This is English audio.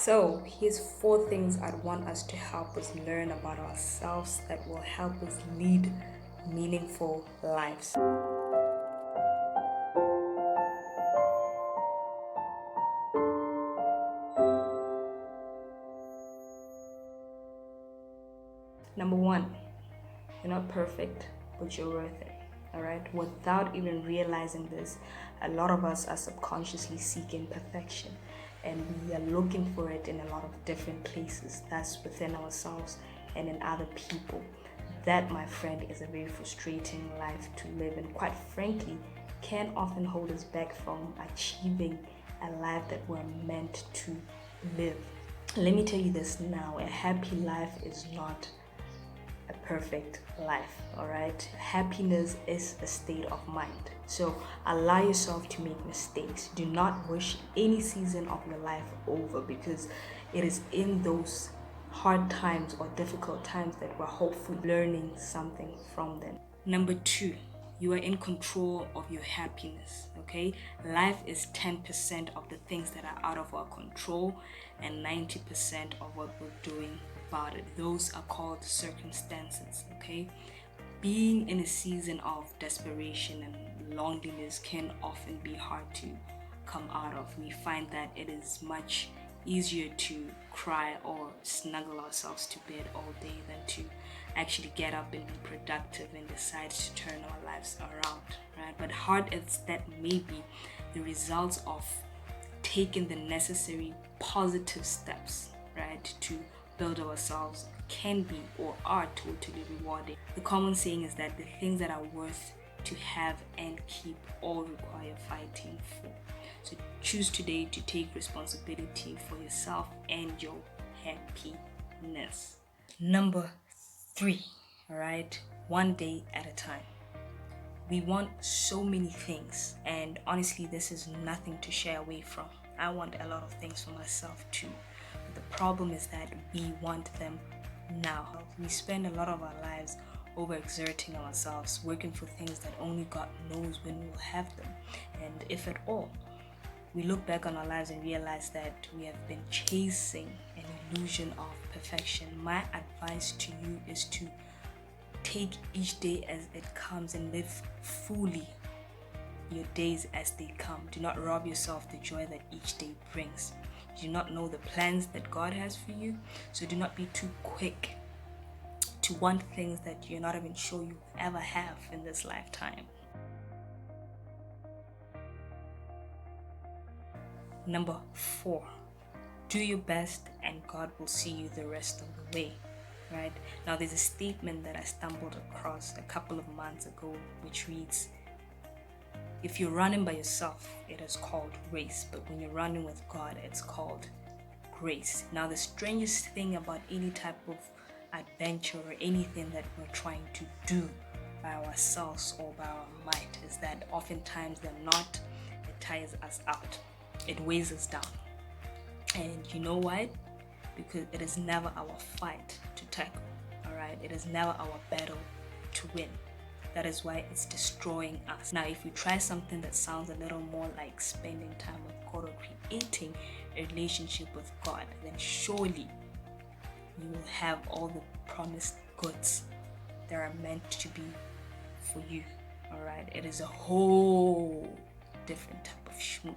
So here's 4 things I'd want us to help us learn about ourselves that will help us lead meaningful lives. Number 1, you're not perfect, but you're worth it. All right. Without even realizing this, a lot of us are subconsciously seeking perfection, and we are looking for it in a lot of different places. That's within ourselves and in other people. That, my friend, is a very frustrating life to live, and quite frankly, can often hold us back from achieving a life that we're meant to live. Let me tell you this now: a happy life is not a perfect life. All right, happiness is a state of mind. So allow yourself to make mistakes. Do not wish any season of your life over, because it is in those hard times or difficult times that we're hopefully learning something from them. Number 2, you are in control of your happiness. Okay, life is 10% of the things that are out of our control and 90% of what we're doing about it. Those are called circumstances. Okay, being in a season of desperation and loneliness can often be hard to come out of. We find that it is much easier to cry or snuggle ourselves to bed all day than to actually get up and be productive and decide to turn our lives around, right? But hard as that may be, the results of taking the necessary positive steps, right, to build ourselves can be or are totally rewarding. The common saying is that the things that are worth to have and keep all require fighting for. So choose today to take responsibility for yourself and your happiness. Number 3, all right, one day at a time. We want so many things, and honestly, this is nothing to shy away from. I want a lot of things for myself too. But the problem is that we want them now. We spend a lot of our lives overexerting ourselves, working for things that only God knows when we'll have them, and if at all. We look back on our lives and realize that we have been chasing an illusion of perfection. My advice to you is to take each day as it comes and live fully your days as they come. Do not rob yourself the joy that each day brings. You do not know the plans that God has for you, so do not be too quick to want things that you're not even sure you ever have in this lifetime. Number 4, do your best and God will see you the rest of the way. Right? Now, there's a statement that I stumbled across a couple of months ago, which reads, if you're running by yourself, it is called race, but when you're running with God, it's called grace. Now, the strangest thing about any type of adventure or anything that we're trying to do by ourselves or by our might is that oftentimes the knot, it ties us out. It weighs us down. And you know why? Because it is never our fight to tackle, all right? It is never our battle to win. That is why it's destroying us. Now, if we try something that sounds a little more like spending time with God or creating a relationship with God, then surely you will have all the promised goods that are meant to be for you, all right? It is a whole different type of schmoop.